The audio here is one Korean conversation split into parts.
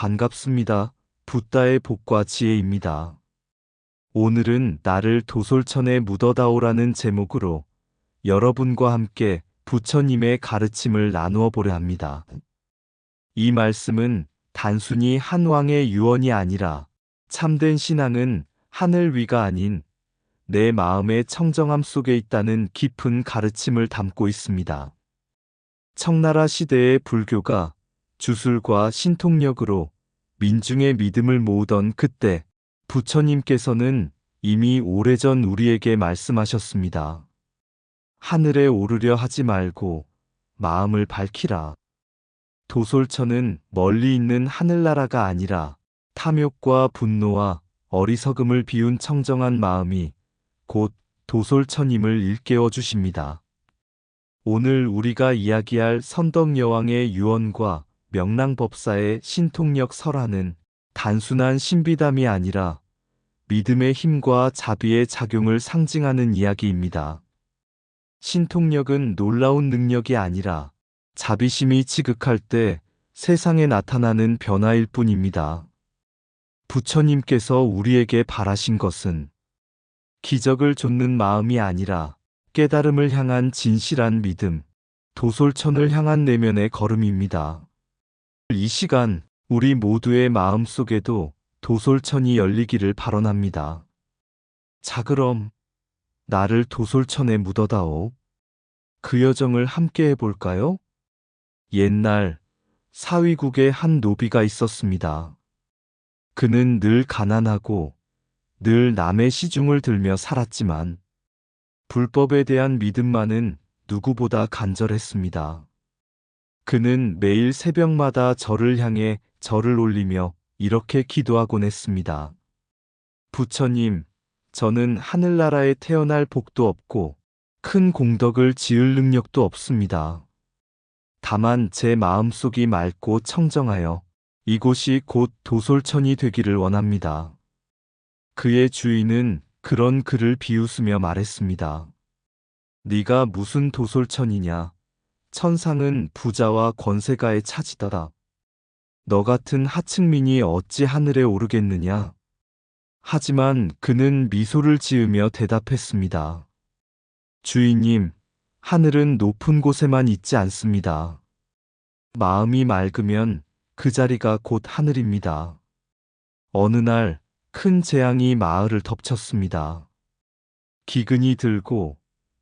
반갑습니다. 붓다의 복과 지혜입니다. 오늘은 나를 도솔천에 묻어다오라는 제목으로 여러분과 함께 부처님의 가르침을 나누어 보려 합니다. 이 말씀은 단순히 한 왕의 유언이 아니라 참된 신앙은 하늘 위가 아닌 내 마음의 청정함 속에 있다는 깊은 가르침을 담고 있습니다. 청나라 시대의 불교가 주술과 신통력으로 민중의 믿음을 모으던 그때 부처님께서는 이미 오래전 우리에게 말씀하셨습니다. 하늘에 오르려 하지 말고 마음을 밝히라. 도솔천은 멀리 있는 하늘나라가 아니라 탐욕과 분노와 어리석음을 비운 청정한 마음이 곧 도솔천임을 일깨워 주십니다. 오늘 우리가 이야기할 선덕여왕의 유언과 명랑법사의 신통력 설화는 단순한 신비담이 아니라 믿음의 힘과 자비의 작용을 상징하는 이야기입니다. 신통력은 놀라운 능력이 아니라 자비심이 지극할 때 세상에 나타나는 변화일 뿐입니다. 부처님께서 우리에게 바라신 것은 기적을 좇는 마음이 아니라 깨달음을 향한 진실한 믿음, 도솔천을 향한 내면의 걸음입니다. 이 시간 우리 모두의 마음 속에도 도솔천이 열리기를 발언합니다. 자, 그럼 나를 도솔천에 묻어다오. 그 여정을 함께 해볼까요? 옛날 사위국에 한 노비가 있었습니다. 그는 늘 가난하고 늘 남의 시중을 들며 살았지만 불법에 대한 믿음만은 누구보다 간절했습니다. 그는 매일 새벽마다 절을 향해 절을 올리며 이렇게 기도하곤 했습니다. 부처님, 저는 하늘나라에 태어날 복도 없고 큰 공덕을 지을 능력도 없습니다. 다만 제 마음속이 맑고 청정하여 이곳이 곧 도솔천이 되기를 원합니다. 그의 주인은 그런 그를 비웃으며 말했습니다. 네가 무슨 도솔천이냐? 천상은 부자와 권세가의 차지더라. 너 같은 하층민이 어찌 하늘에 오르겠느냐? 하지만 그는 미소를 지으며 대답했습니다. 주인님, 하늘은 높은 곳에만 있지 않습니다. 마음이 맑으면 그 자리가 곧 하늘입니다. 어느 날 큰 재앙이 마을을 덮쳤습니다. 기근이 들고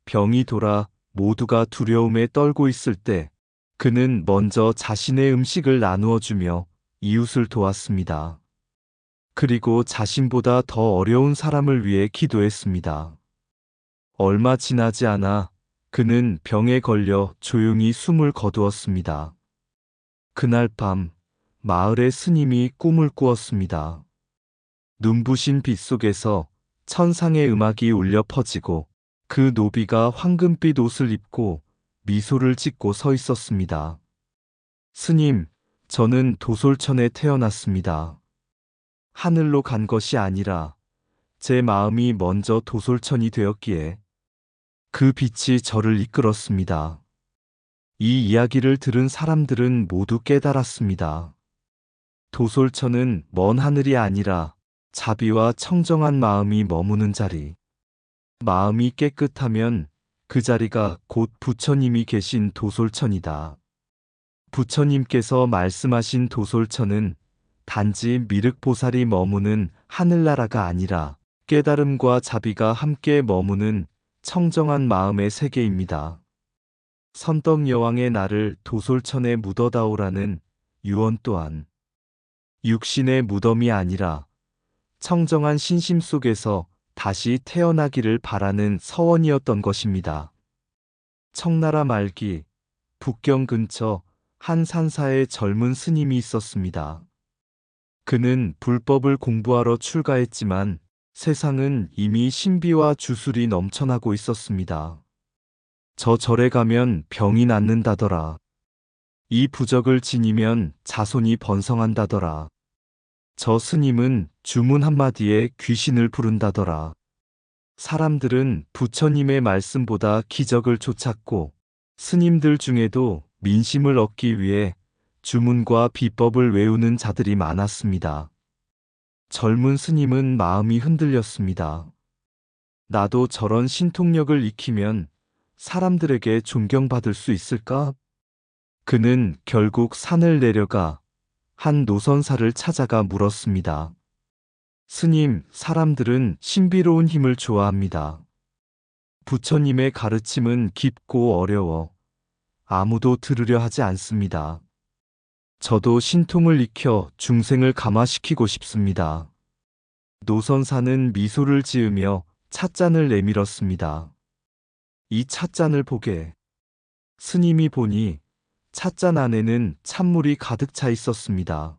병이 돌아 모두가 두려움에 떨고 있을 때 그는 먼저 자신의 음식을 나누어 주며 이웃을 도왔습니다. 그리고 자신보다 더 어려운 사람을 위해 기도했습니다. 얼마 지나지 않아 그는 병에 걸려 조용히 숨을 거두었습니다. 그날 밤 마을의 스님이 꿈을 꾸었습니다. 눈부신 빛 속에서 천상의 음악이 울려 퍼지고 그 노비가 황금빛 옷을 입고 미소를 짓고 서 있었습니다. 스님, 저는 도솔천에 태어났습니다. 하늘로 간 것이 아니라 제 마음이 먼저 도솔천이 되었기에 그 빛이 저를 이끌었습니다. 이 이야기를 들은 사람들은 모두 깨달았습니다. 도솔천은 먼 하늘이 아니라 자비와 청정한 마음이 머무는 자리. 마음이 깨끗하면 그 자리가 곧 부처님이 계신 도솔천이다. 부처님께서 말씀하신 도솔천은 단지 미륵보살이 머무는 하늘나라가 아니라 깨달음과 자비가 함께 머무는 청정한 마음의 세계입니다. 선덕여왕의 나를 도솔천에 묻어다오라는 유언 또한 육신의 무덤이 아니라 청정한 신심 속에서 다시 태어나기를 바라는 서원이었던 것입니다. 청나라 말기 북경 근처 한 산사에 젊은 스님이 있었습니다. 그는 불법을 공부하러 출가했지만 세상은 이미 신비와 주술이 넘쳐나고 있었습니다. 저 절에 가면 병이 낫는다더라. 이 부적을 지니면 자손이 번성한다더라. 저 스님은 주문 한마디에 귀신을 부른다더라. 사람들은 부처님의 말씀보다 기적을 쫓았고 스님들 중에도 민심을 얻기 위해 주문과 비법을 외우는 자들이 많았습니다. 젊은 스님은 마음이 흔들렸습니다. 나도 저런 신통력을 익히면 사람들에게 존경받을 수 있을까? 그는 결국 산을 내려가 한 노선사를 찾아가 물었습니다. 스님, 사람들은 신비로운 힘을 좋아합니다. 부처님의 가르침은 깊고 어려워 아무도 들으려 하지 않습니다. 저도 신통을 익혀 중생을 감화시키고 싶습니다. 노선사는 미소를 지으며 찻잔을 내밀었습니다. 이 찻잔을 보게. 스님이 보니 찻잔 안에는 찬물이 가득 차 있었습니다.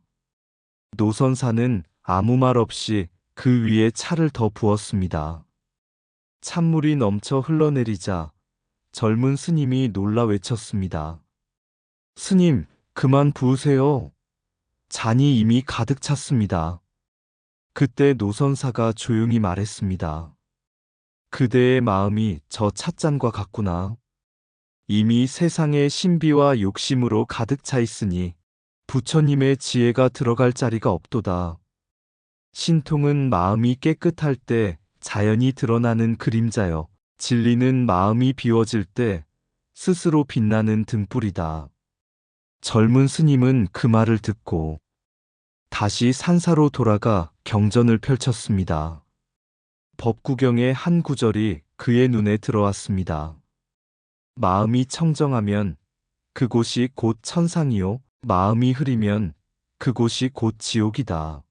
노선사는 아무 말 없이 그 위에 차를 더 부었습니다. 찬물이 넘쳐 흘러내리자 젊은 스님이 놀라 외쳤습니다. 스님, 그만 부으세요. 잔이 이미 가득 찼습니다. 그때 노선사가 조용히 말했습니다. 그대의 마음이 저 찻잔과 같구나. 이미 세상의 신비와 욕심으로 가득 차 있으니 부처님의 지혜가 들어갈 자리가 없도다. 신통은 마음이 깨끗할 때 자연이 드러나는 그림자여, 진리는 마음이 비워질 때 스스로 빛나는 등불이다. 젊은 스님은 그 말을 듣고 다시 산사로 돌아가 경전을 펼쳤습니다. 법구경의 한 구절이 그의 눈에 들어왔습니다. 마음이 청정하면 그곳이 곧 천상이요, 마음이 흐리면 그곳이 곧 지옥이다.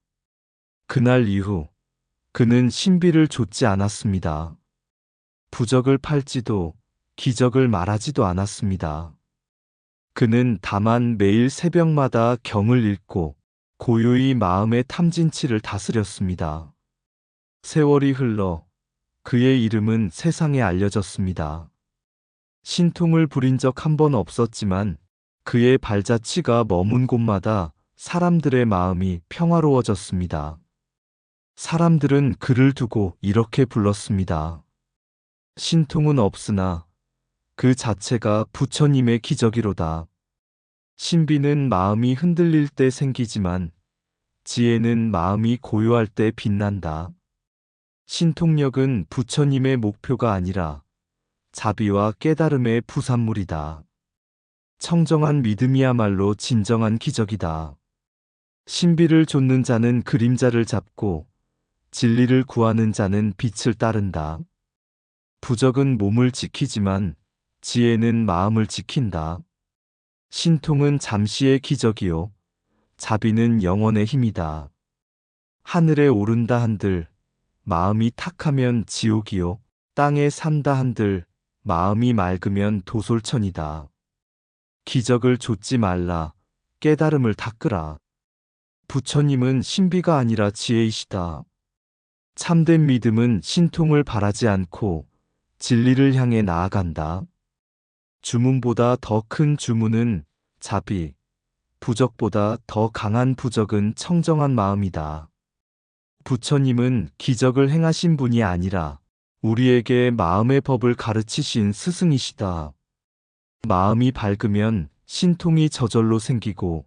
그날 이후 그는 신비를 좇지 않았습니다. 부적을 팔지도 기적을 말하지도 않았습니다. 그는 다만 매일 새벽마다 경을 읽고 고요히 마음의 탐진치를 다스렸습니다. 세월이 흘러 그의 이름은 세상에 알려졌습니다. 신통을 부린 적 한 번 없었지만 그의 발자취가 머문 곳마다 사람들의 마음이 평화로워졌습니다. 사람들은 그를 두고 이렇게 불렀습니다. 신통은 없으나 그 자체가 부처님의 기적이로다. 신비는 마음이 흔들릴 때 생기지만 지혜는 마음이 고요할 때 빛난다. 신통력은 부처님의 목표가 아니라 자비와 깨달음의 부산물이다. 청정한 믿음이야말로 진정한 기적이다. 신비를 좇는 자는 그림자를 잡고 진리를 구하는 자는 빛을 따른다. 부적은 몸을 지키지만 지혜는 마음을 지킨다. 신통은 잠시의 기적이요, 자비는 영원의 힘이다. 하늘에 오른다 한들 마음이 탁하면 지옥이요, 땅에 산다 한들 마음이 맑으면 도솔천이다. 기적을 좇지 말라, 깨달음을 닦으라. 부처님은 신비가 아니라 지혜이시다. 참된 믿음은 신통을 바라지 않고 진리를 향해 나아간다. 주문보다 더 큰 주문은 자비, 부적보다 더 강한 부적은 청정한 마음이다. 부처님은 기적을 행하신 분이 아니라 우리에게 마음의 법을 가르치신 스승이시다. 마음이 밝으면 신통이 저절로 생기고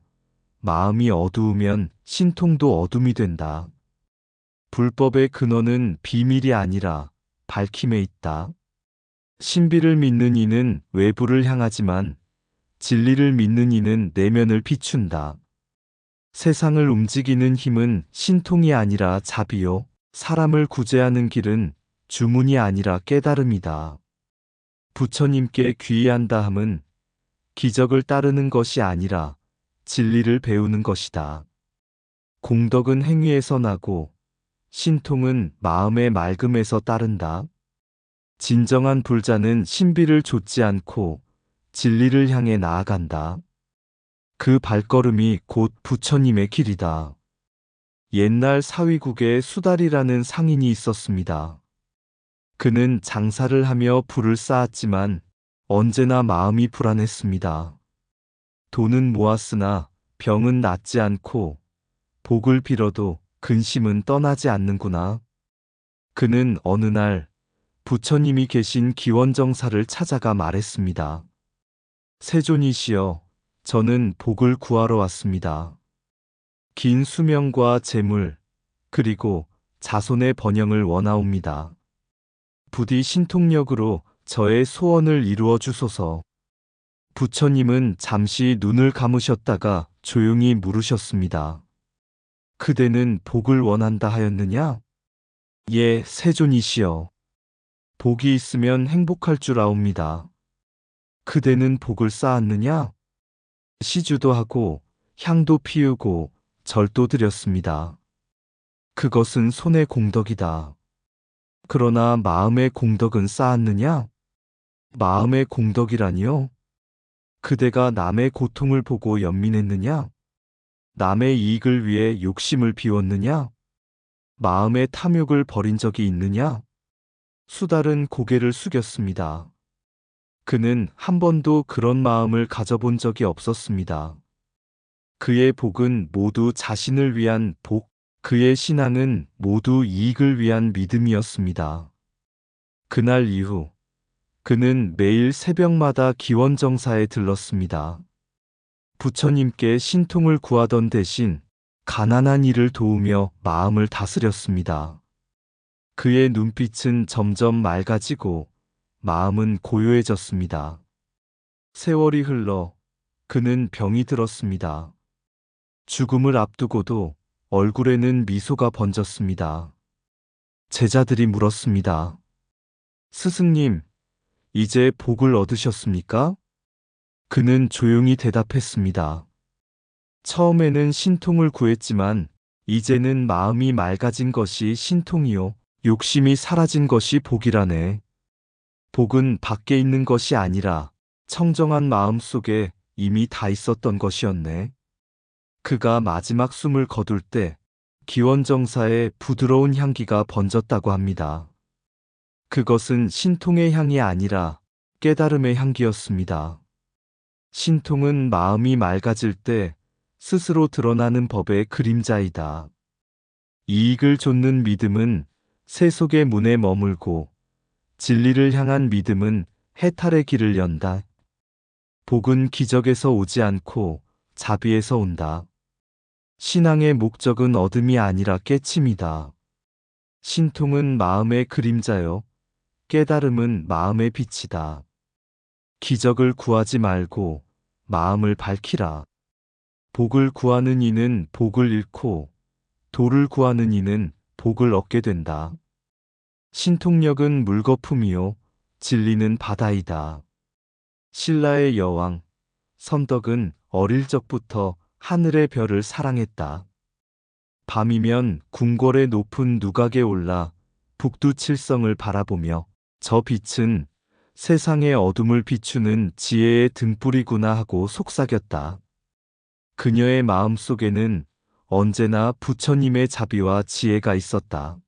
마음이 어두우면 신통도 어둠이 된다. 불법의 근원은 비밀이 아니라 밝힘에 있다. 신비를 믿는 이는 외부를 향하지만 진리를 믿는 이는 내면을 비춘다. 세상을 움직이는 힘은 신통이 아니라 자비요, 사람을 구제하는 길은 주문이 아니라 깨달음이다. 부처님께 귀의한다 함은 기적을 따르는 것이 아니라 진리를 배우는 것이다. 공덕은 행위에서 나고 신통은 마음의 맑음에서 따른다. 진정한 불자는 신비를 좇지 않고 진리를 향해 나아간다. 그 발걸음이 곧 부처님의 길이다. 옛날 사위국에 수달이라는 상인이 있었습니다. 그는 장사를 하며 부를 쌓았지만 언제나 마음이 불안했습니다. 돈은 모았으나 병은 낫지 않고 복을 빌어도 근심은 떠나지 않는구나. 그는 어느 날 부처님이 계신 기원정사를 찾아가 말했습니다. 세존이시여, 저는 복을 구하러 왔습니다. 긴 수명과 재물, 그리고 자손의 번영을 원하옵니다. 부디 신통력으로 저의 소원을 이루어 주소서. 부처님은 잠시 눈을 감으셨다가 조용히 물으셨습니다. 그대는 복을 원한다 하였느냐? 예, 세존이시여. 복이 있으면 행복할 줄 아옵니다. 그대는 복을 쌓았느냐? 시주도 하고 향도 피우고 절도 드렸습니다. 그것은 손의 공덕이다. 그러나 마음의 공덕은 쌓았느냐? 마음의 공덕이라니요? 그대가 남의 고통을 보고 연민했느냐? 남의 이익을 위해 욕심을 비웠느냐? 마음의 탐욕을 버린 적이 있느냐? 수달은 고개를 숙였습니다. 그는 한 번도 그런 마음을 가져본 적이 없었습니다. 그의 복은 모두 자신을 위한 복, 그의 신앙은 모두 이익을 위한 믿음이었습니다. 그날 이후 그는 매일 새벽마다 기원정사에 들렀습니다. 부처님께 신통을 구하던 대신 가난한 이를 도우며 마음을 다스렸습니다. 그의 눈빛은 점점 맑아지고 마음은 고요해졌습니다. 세월이 흘러 그는 병이 들었습니다. 죽음을 앞두고도 얼굴에는 미소가 번졌습니다. 제자들이 물었습니다. 스승님, 이제 복을 얻으셨습니까? 그는 조용히 대답했습니다. 처음에는 신통을 구했지만 이제는 마음이 맑아진 것이 신통이요, 욕심이 사라진 것이 복이라네. 복은 밖에 있는 것이 아니라 청정한 마음 속에 이미 다 있었던 것이었네. 그가 마지막 숨을 거둘 때 기원정사에 부드러운 향기가 번졌다고 합니다. 그것은 신통의 향이 아니라 깨달음의 향기였습니다. 신통은 마음이 맑아질 때 스스로 드러나는 법의 그림자이다. 이익을 좇는 믿음은 세속의 문에 머물고 진리를 향한 믿음은 해탈의 길을 연다. 복은 기적에서 오지 않고 자비에서 온다. 신앙의 목적은 얻음이 아니라 깨침이다. 신통은 마음의 그림자요. 깨달음은 마음의 빛이다. 기적을 구하지 말고 마음을 밝히라. 복을 구하는 이는 복을 잃고 도를 구하는 이는 복을 얻게 된다. 신통력은 물거품이요. 진리는 바다이다. 신라의 여왕, 선덕은 어릴 적부터 하늘의 별을 사랑했다. 밤이면 궁궐의 높은 누각에 올라 북두칠성을 바라보며 저 빛은 세상의 어둠을 비추는 지혜의 등불이구나 하고 속삭였다. 그녀의 마음속에는 언제나 부처님의 자비와 지혜가 있었다.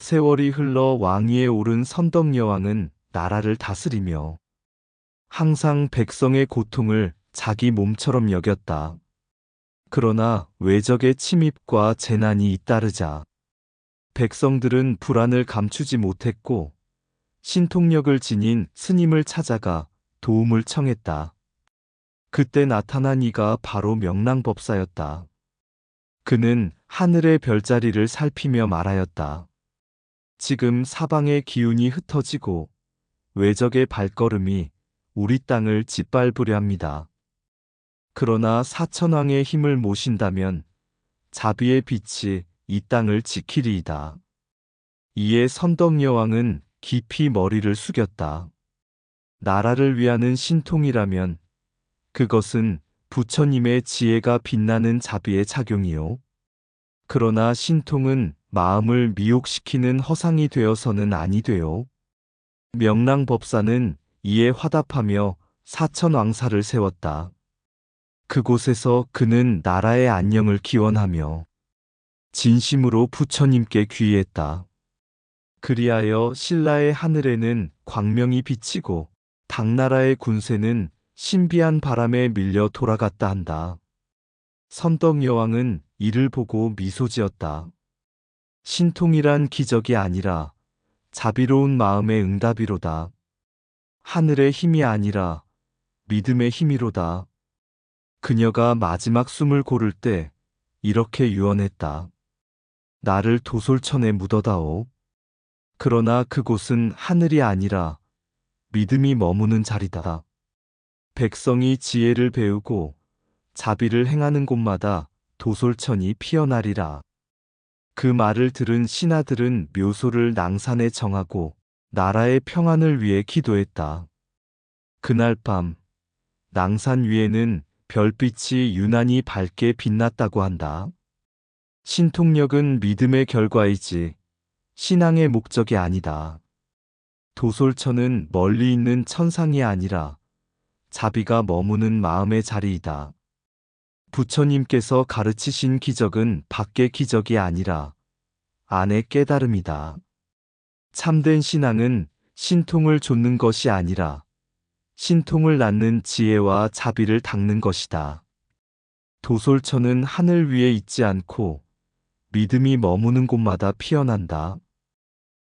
세월이 흘러 왕위에 오른 선덕여왕은 나라를 다스리며 항상 백성의 고통을 자기 몸처럼 여겼다. 그러나 외적의 침입과 재난이 잇따르자 백성들은 불안을 감추지 못했고 신통력을 지닌 스님을 찾아가 도움을 청했다. 그때 나타난 이가 바로 명랑법사였다. 그는 하늘의 별자리를 살피며 말하였다. 지금 사방의 기운이 흩어지고 외적의 발걸음이 우리 땅을 짓밟으려 합니다. 그러나 사천왕의 힘을 모신다면 자비의 빛이 이 땅을 지키리이다. 이에 선덕여왕은 깊이 머리를 숙였다. 나라를 위하는 신통이라면 그것은 부처님의 지혜가 빛나는 자비의 작용이요. 그러나 신통은 마음을 미혹시키는 허상이 되어서는 아니 되요. 명랑법사는 이에 화답하며 사천왕사를 세웠다. 그곳에서 그는 나라의 안녕을 기원하며 진심으로 부처님께 귀의했다. 그리하여 신라의 하늘에는 광명이 비치고 당나라의 군세는 신비한 바람에 밀려 돌아갔다 한다. 선덕여왕은 이를 보고 미소 지었다. 신통이란 기적이 아니라 자비로운 마음의 응답이로다. 하늘의 힘이 아니라 믿음의 힘이로다. 그녀가 마지막 숨을 고를 때 이렇게 유언했다. 나를 도솔천에 묻어다오. 그러나 그곳은 하늘이 아니라 믿음이 머무는 자리다. 백성이 지혜를 배우고 자비를 행하는 곳마다 도솔천이 피어나리라. 그 말을 들은 신하들은 묘소를 낭산에 정하고 나라의 평안을 위해 기도했다. 그날 밤 낭산 위에는 별빛이 유난히 밝게 빛났다고 한다. 신통력은 믿음의 결과이지 신앙의 목적이 아니다. 도솔천은 멀리 있는 천상이 아니라 자비가 머무는 마음의 자리이다. 부처님께서 가르치신 기적은 밖의 기적이 아니라 안의 깨달음이다. 참된 신앙은 신통을 좇는 것이 아니라 신통을 낳는 지혜와 자비를 닦는 것이다. 도솔천은 하늘 위에 있지 않고 믿음이 머무는 곳마다 피어난다.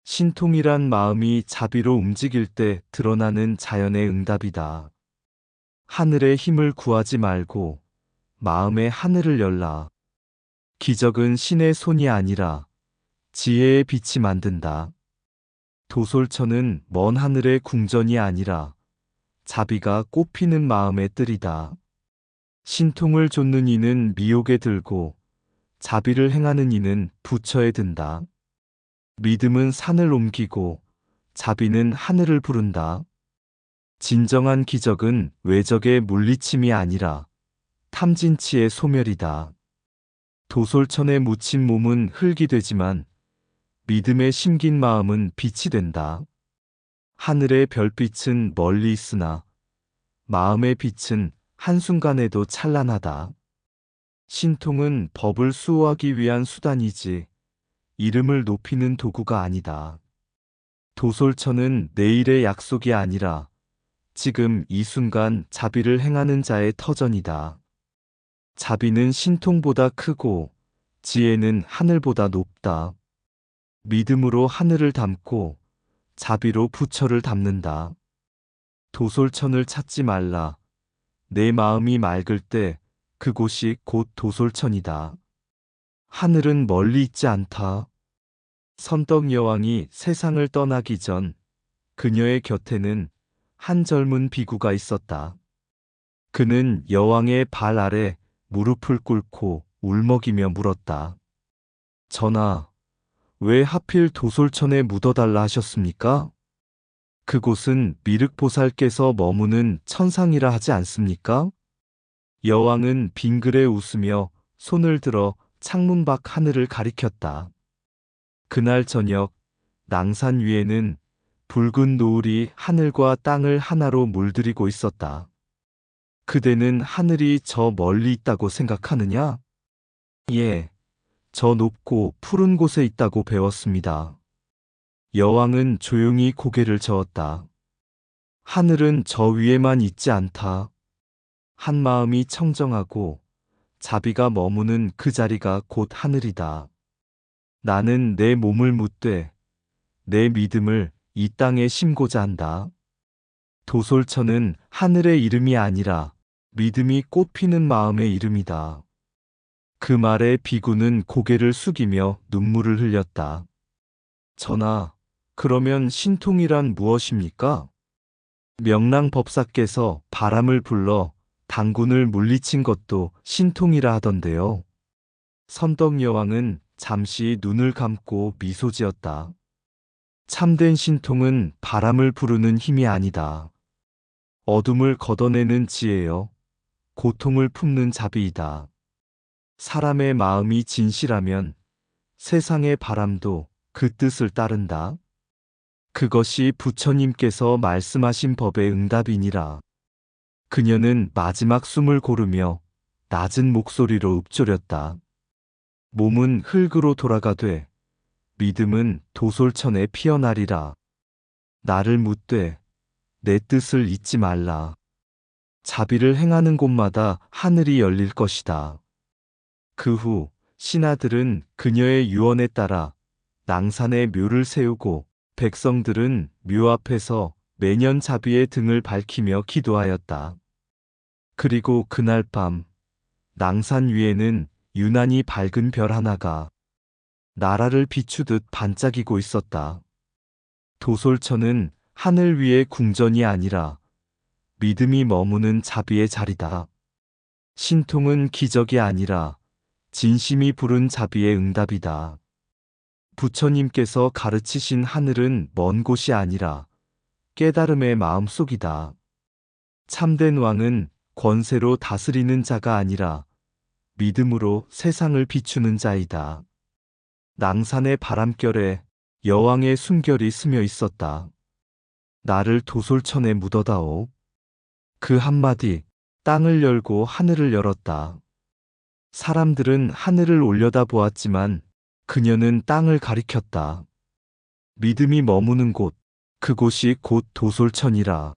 신통이란 마음이 자비로 움직일 때 드러나는 자연의 응답이다. 하늘의 힘을 구하지 말고 마음의 하늘을 열라. 기적은 신의 손이 아니라 지혜의 빛이 만든다. 도솔천은 먼 하늘의 궁전이 아니라 자비가 꽃피는 마음의 뜰이다. 신통을 좇는 이는 미혹에 들고 자비를 행하는 이는 부처에 든다. 믿음은 산을 옮기고 자비는 하늘을 부른다. 진정한 기적은 외적의 물리침이 아니라 탐진치의 소멸이다. 도솔천에 묻힌 몸은 흙이 되지만 믿음에 심긴 마음은 빛이 된다. 하늘의 별빛은 멀리 있으나 마음의 빛은 한순간에도 찬란하다. 신통은 법을 수호하기 위한 수단이지 이름을 높이는 도구가 아니다. 도솔천은 내일의 약속이 아니라 지금 이 순간 자비를 행하는 자의 터전이다. 자비는 신통보다 크고 지혜는 하늘보다 높다. 믿음으로 하늘을 닮고 자비로 부처를 닮는다. 도솔천을 찾지 말라. 내 마음이 맑을 때 그곳이 곧 도솔천이다. 하늘은 멀리 있지 않다. 선덕 여왕이 세상을 떠나기 전 그녀의 곁에는 한 젊은 비구가 있었다. 그는 여왕의 발 아래 무릎을 꿇고 울먹이며 물었다. 전하, 왜 하필 도솔천에 묻어달라 하셨습니까? 그곳은 미륵보살께서 머무는 천상이라 하지 않습니까? 여왕은 빙그레 웃으며 손을 들어 창문 밖 하늘을 가리켰다. 그날 저녁 낭산 위에는 붉은 노을이 하늘과 땅을 하나로 물들이고 있었다. 그대는 하늘이 저 멀리 있다고 생각하느냐? 예, 저 높고 푸른 곳에 있다고 배웠습니다. 여왕은 조용히 고개를 저었다. 하늘은 저 위에만 있지 않다. 한마음이 청정하고 자비가 머무는 그 자리가 곧 하늘이다. 나는 내 몸을 묻되 내 믿음을 이 땅에 심고자 한다. 도솔천은 하늘의 이름이 아니라 믿음이 꽃피는 마음의 이름이다. 그 말에 비구는 고개를 숙이며 눈물을 흘렸다. 전하, 그러면 신통이란 무엇입니까? 명랑법사께서 바람을 불러 당군을 물리친 것도 신통이라 하던데요. 선덕여왕은 잠시 눈을 감고 미소 지었다. 참된 신통은 바람을 부르는 힘이 아니다. 어둠을 걷어내는 지혜여, 고통을 품는 자비이다. 사람의 마음이 진실하면 세상의 바람도 그 뜻을 따른다. 그것이 부처님께서 말씀하신 법의 응답이니라. 그녀는 마지막 숨을 고르며 낮은 목소리로 읊조렸다. 몸은 흙으로 돌아가되 믿음은 도솔천에 피어나리라. 나를 묻되 내 뜻을 잊지 말라. 자비를 행하는 곳마다 하늘이 열릴 것이다. 그 후 신하들은 그녀의 유언에 따라 낭산에 묘를 세우고 백성들은 묘 앞에서 매년 자비의 등을 밝히며 기도하였다. 그리고 그날 밤 낭산 위에는 유난히 밝은 별 하나가 나라를 비추듯 반짝이고 있었다. 도솔천은 하늘 위의 궁전이 아니라 믿음이 머무는 자비의 자리다. 신통은 기적이 아니라 진심이 부른 자비의 응답이다. 부처님께서 가르치신 하늘은 먼 곳이 아니라 깨달음의 마음속이다. 참된 왕은 권세로 다스리는 자가 아니라 믿음으로 세상을 비추는 자이다. 낭산의 바람결에 여왕의 숨결이 스며 있었다. 나를 도솔천에 묻어다오. 그 한마디 땅을 열고 하늘을 열었다. 사람들은 하늘을 올려다보았지만 그녀는 땅을 가리켰다. 믿음이 머무는 곳, 그곳이 곧 도솔천이라.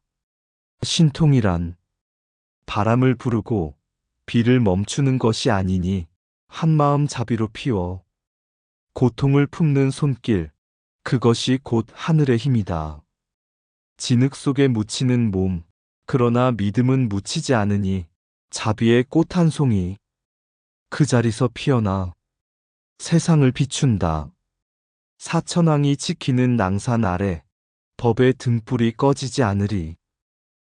신통이란 바람을 부르고 비를 멈추는 것이 아니니 한마음 자비로 피워 고통을 품는 손길, 그것이 곧 하늘의 힘이다. 진흙 속에 묻히는 몸, 그러나 믿음은 묻히지 않으니 자비의 꽃 한 송이 그 자리서 피어나 세상을 비춘다. 사천왕이 지키는 낭산 아래 법의 등불이 꺼지지 않으리.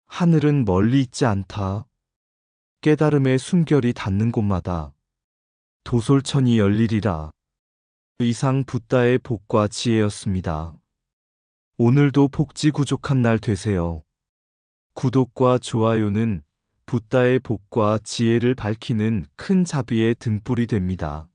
하늘은 멀리 있지 않다. 깨달음의 숨결이 닿는 곳마다 도솔천이 열리리라. 이상 붓다의 복과 지혜였습니다. 오늘도 복지 구족한 날 되세요. 구독과 좋아요는 붓다의 복과 지혜를 밝히는 큰 자비의 등불이 됩니다.